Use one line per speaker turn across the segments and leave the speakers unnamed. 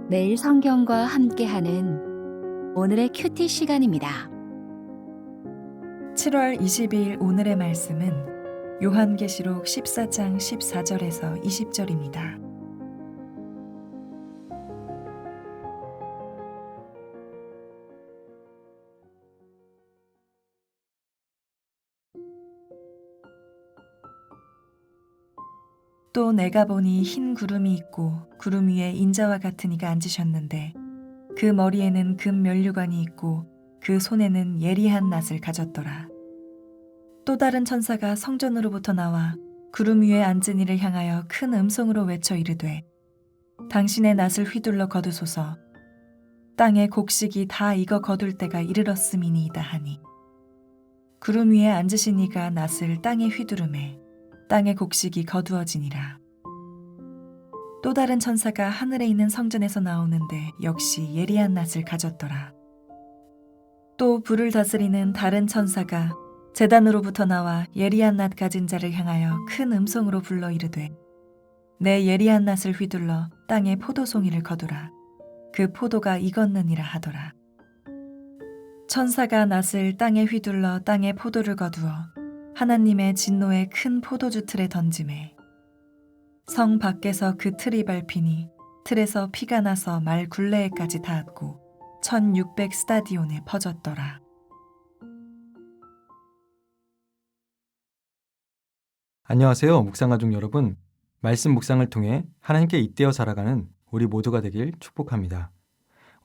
매일 성경과 함께하는 오늘의 큐티 시간입니다.
7월 22일 오늘의 말씀은 요한계시록 14장 14절에서 20절입니다. 또 내가 보니 흰 구름이 있고 구름 위에 인자와 같은 이가 앉으셨는데 그 머리에는 금 면류관이 있고 그 손에는 예리한 낫을 가졌더라. 또 다른 천사가 성전으로부터 나와 구름 위에 앉은 이를 향하여 큰 음성으로 외쳐 이르되 당신의 낫을 휘둘러 거두소서. 땅의 곡식이 다 익어 거둘 때가 이르렀음이니이다 하니 구름 위에 앉으신 이가 낫을 땅에 휘두르매 땅의 곡식이 거두어지니라. 또 다른 천사가 하늘에 있는 성전에서 나오는데 역시 예리한 낫을 가졌더라. 또 불을 다스리는 다른 천사가 제단으로부터 나와 예리한 낫 가진 자를 향하여 큰 음성으로 불러 이르되 내 예리한 낫을 휘둘러 땅에 포도송이를 거두라. 그 포도가 익었느니라 하더라. 천사가 낫을 땅에 휘둘러 땅에 포도를 거두어 하나님의 진노의 큰 포도주 틀에 던지매 성 밖에서 그 틀이 밟히니 틀에서 피가 나서 말 굴레에까지 닿았고 1600 스타디온에 퍼졌더라.
안녕하세요, 묵상가족 여러분. 말씀 묵상을 통해 하나님께 잇대어 살아가는 우리 모두가 되길 축복합니다.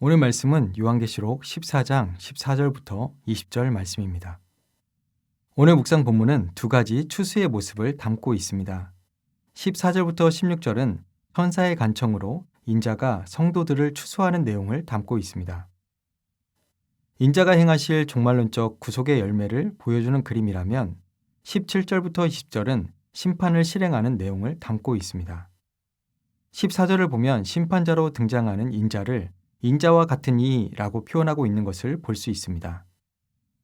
오늘 말씀은 요한계시록 14장 14절부터 20절 말씀입니다. 오늘 묵상 본문은 두 가지 추수의 모습을 담고 있습니다. 14절부터 16절은 천사의 간청으로 인자가 성도들을 추수하는 내용을 담고 있습니다. 인자가 행하실 종말론적 구속의 열매를 보여주는 그림이라면 17절부터 20절은 심판을 실행하는 내용을 담고 있습니다. 14절을 보면 심판자로 등장하는 인자를 인자와 같은 이라고 표현하고 있는 것을 볼 수 있습니다.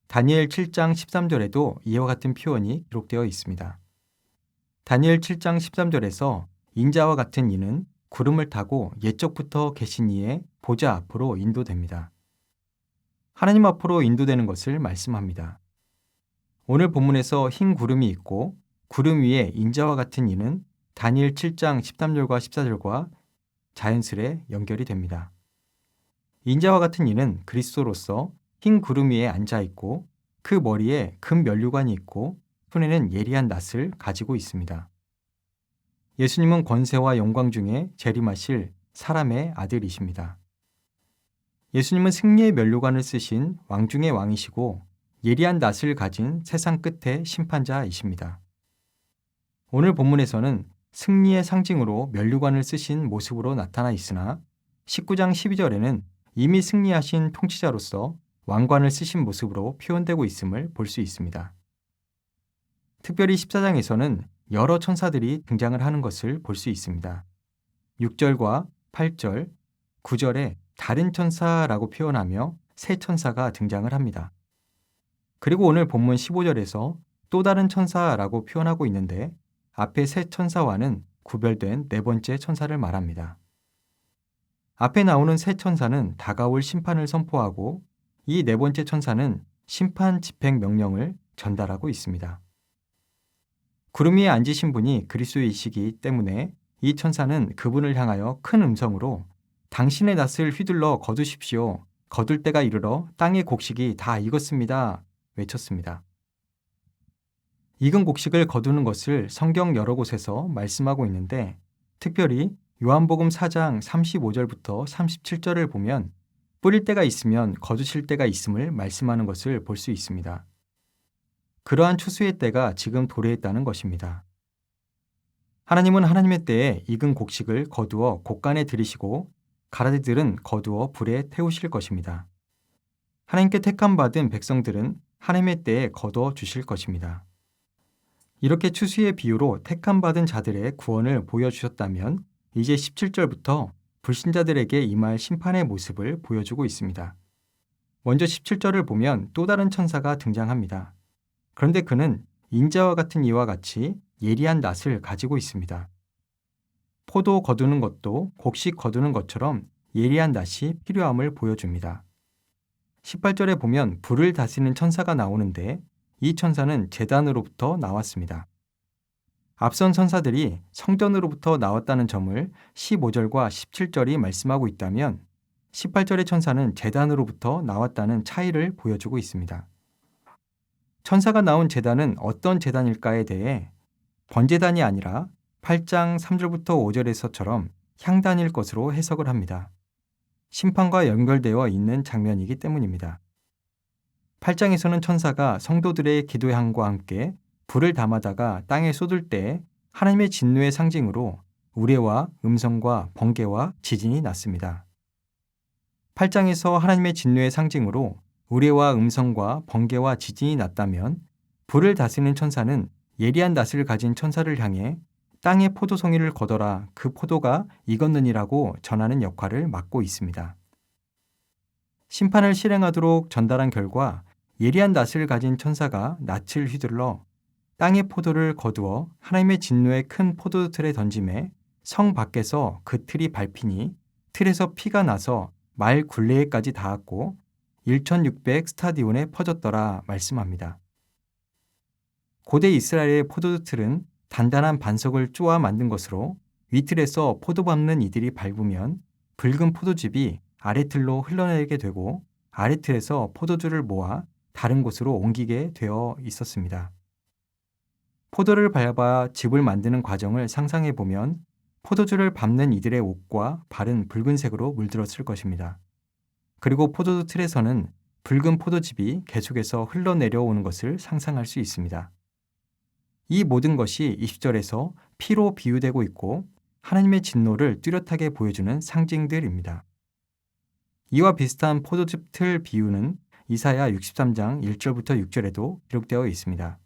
다니엘 7장 13절에도 이와 같은 표현이 기록되어 있습니다. 다니엘 7장 13절에서 인자와 같은 이는 구름을 타고 옛적부터 계신 이의 보좌 앞으로 인도됩니다. 하나님 앞으로 인도되는 것을 말씀합니다. 오늘 본문에서 흰 구름이 있고 구름 위에 인자와 같은 이는 다니엘 7장 13절과 14절과 자연스레 연결이 됩니다. 인자와 같은 이는 그리스도로서 흰 구름 위에 앉아 있고 그 머리에 금 면류관이 있고 손에는 예리한 낫을 가지고 있습니다. 예수님은 권세와 영광 중에 재림하실 사람의 아들이십니다. 예수님은 승리의 면류관을 쓰신 왕 중의 왕이시고 예리한 낫을 가진 세상 끝의 심판자이십니다. 오늘 본문에서는 승리의 상징으로 면류관을 쓰신 모습으로 나타나 있으나 19장 12절에는 이미 승리하신 통치자로서 왕관을 쓰신 모습으로 표현되고 있음을 볼 수 있습니다. 특별히 14장에서는 여러 천사들이 등장을 하는 것을 볼 수 있습니다. 6절과 8절, 9절에 다른 천사라고 표현하며 새 천사가 등장을 합니다. 그리고 오늘 본문 15절에서 또 다른 천사라고 표현하고 있는데 앞에 새 천사와는 구별된 네 번째 천사를 말합니다. 앞에 나오는 새 천사는 다가올 심판을 선포하고 이 네 번째 천사는 심판 집행 명령을 전달하고 있습니다. 구름 위에 앉으신 분이 그리스도이시기 때문에 이 천사는 그분을 향하여 큰 음성으로 당신의 낫을 휘둘러 거두십시오. 거둘 때가 이르러 땅의 곡식이 다 익었습니다. 외쳤습니다. 익은 곡식을 거두는 것을 성경 여러 곳에서 말씀하고 있는데 특별히 요한복음 4장 35절부터 37절을 보면 뿌릴 때가 있으면 거두실 때가 있음을 말씀하는 것을 볼 수 있습니다. 그러한 추수의 때가 지금 도래했다는 것입니다. 하나님은 하나님의 때에 익은 곡식을 거두어 곡간에 들이시고 가라지들은 거두어 불에 태우실 것입니다. 하나님께 택함받은 백성들은 하나님의 때에 거두어 주실 것입니다. 이렇게 추수의 비유로 택함받은 자들의 구원을 보여주셨다면 이제 17절부터 불신자들에게 임할 심판의 모습을 보여주고 있습니다. 먼저 17절을 보면 또 다른 천사가 등장합니다. 그런데 그는 인자와 같은 이와 같이 예리한 낫을 가지고 있습니다. 포도 거두는 것도 곡식 거두는 것처럼 예리한 낯이 필요함을 보여줍니다. 18절에 보면 불을 다스리는 천사가 나오는데 이 천사는 제단으로부터 나왔습니다. 앞선 천사들이 성전으로부터 나왔다는 점을 15절과 17절이 말씀하고 있다면 18절의 천사는 제단으로부터 나왔다는 차이를 보여주고 있습니다. 천사가 나온 제단은 어떤 제단일까에 대해 번제단이 아니라 8장 3절부터 5절에서처럼 향단일 것으로 해석을 합니다. 심판과 연결되어 있는 장면이기 때문입니다. 8장에서는 천사가 성도들의 기도향과 함께 불을 담아다가 땅에 쏟을 때 하나님의 진노의 상징으로 우레와 음성과 번개와 지진이 났습니다. 8장에서 하나님의 진노의 상징으로 우레와 음성과 번개와 지진이 났다면 불을 다스리는 천사는 예리한 낯을 가진 천사를 향해 땅의 포도송이를 거둬라 그 포도가 익었느니라고 전하는 역할을 맡고 있습니다. 심판을 실행하도록 전달한 결과 예리한 낯을 가진 천사가 낯을 휘둘러 땅의 포도를 거두어 하나님의 진노의 큰 포도틀에 던짐에 성 밖에서 그 틀이 밟히니 틀에서 피가 나서 말 굴레에까지 닿았고 1600 스타디온에 퍼졌더라 말씀합니다. 고대 이스라엘의 포도틀은 단단한 반석을 쪼아 만든 것으로 위틀에서 포도 밟는 이들이 밟으면 붉은 포도즙이 아래틀로 흘러내리게 되고 아래틀에서 포도주를 모아 다른 곳으로 옮기게 되어 있었습니다. 포도를 밟아 즙을 만드는 과정을 상상해 보면 포도주를 밟는 이들의 옷과 발은 붉은색으로 물들었을 것입니다. 그리고 포도주 틀에서는 붉은 포도즙이 계속해서 흘러내려오는 것을 상상할 수 있습니다. 이 모든 것이 20절에서 피로 비유되고 있고 하나님의 진노를 뚜렷하게 보여주는 상징들입니다. 이와 비슷한 포도즙 틀 비유는 이사야 63장 1절부터 6절에도 기록되어 있습니다.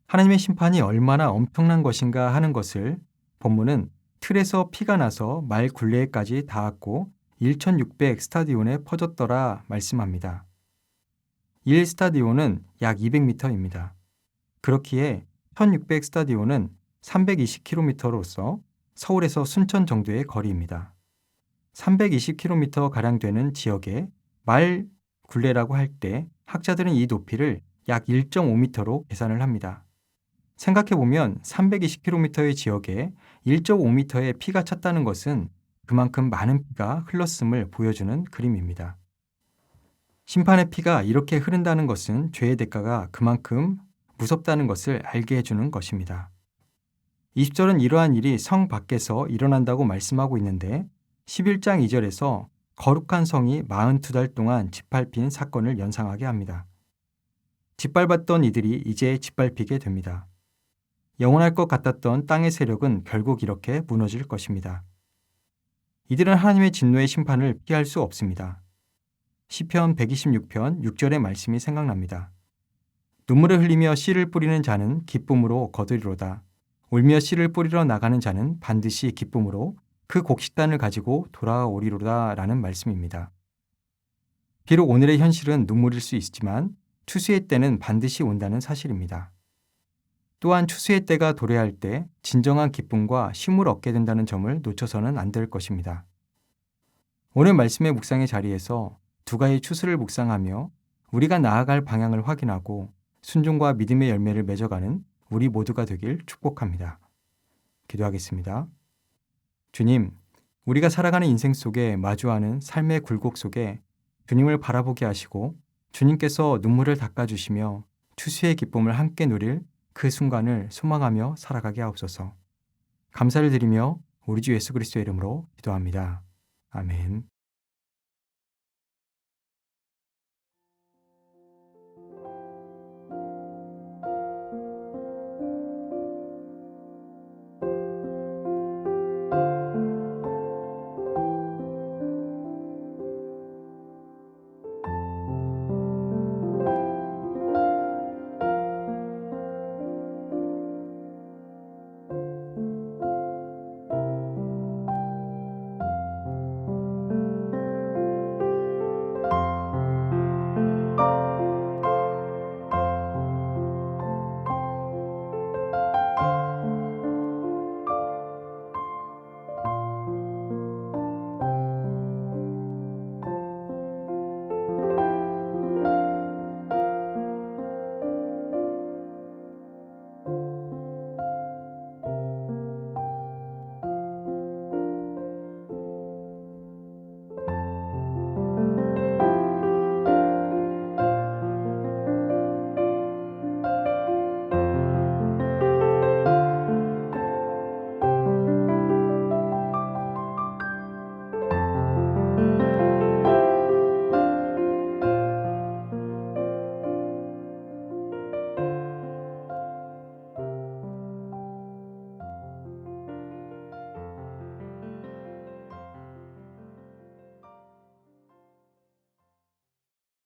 하나님의 심판이 얼마나 엄청난 것인가 하는 것을 본문은 틀에서 피가 나서 말 굴레에까지 닿았고 1600 스타디온에 퍼졌더라 말씀합니다. 1 스타디온은 약 200m입니다. 그렇기에 1600 스타디온은 320km로서 서울에서 순천 정도의 거리입니다. 320km가량 되는 지역에 말 굴레라고 할 때 학자들은 이 높이를 약 1.5m로 계산을 합니다. 생각해보면 320km의 지역에 1.5m의 피가 찼다는 것은 그만큼 많은 피가 흘렀음을 보여주는 그림입니다. 심판의 피가 이렇게 흐른다는 것은 죄의 대가가 그만큼 무섭다는 것을 알게 해주는 것입니다. 20절은 이러한 일이 성 밖에서 일어난다고 말씀하고 있는데 11장 2절에서 거룩한 성이 42달 동안 짓밟힌 사건을 연상하게 합니다. 짓밟았던 이들이 이제 짓밟히게 됩니다. 영원할 것 같았던 땅의 세력은 결국 이렇게 무너질 것입니다. 이들은 하나님의 진노의 심판을 피할 수 없습니다. 시편 126편 6절의 말씀이 생각납니다. 눈물을 흘리며 씨를 뿌리는 자는 기쁨으로 거두리로다. 울며 씨를 뿌리러 나가는 자는 반드시 기쁨으로 그 곡식단을 가지고 돌아오리로다 라는 말씀입니다. 비록 오늘의 현실은 눈물일 수 있지만 추수의 때는 반드시 온다는 사실입니다. 또한 추수의 때가 도래할 때 진정한 기쁨과 쉼을 얻게 된다는 점을 놓쳐서는 안 될 것입니다. 오늘 말씀의 묵상의 자리에서 두 가지 추수를 묵상하며 우리가 나아갈 방향을 확인하고 순종과 믿음의 열매를 맺어가는 우리 모두가 되길 축복합니다. 기도하겠습니다. 주님, 우리가 살아가는 인생 속에 마주하는 삶의 굴곡 속에 주님을 바라보게 하시고 주님께서 눈물을 닦아주시며 추수의 기쁨을 함께 누릴 그 순간을 소망하며 살아가게 하옵소서. 감사를 드리며 우리 주 예수 그리스도의 이름으로 기도합니다. 아멘.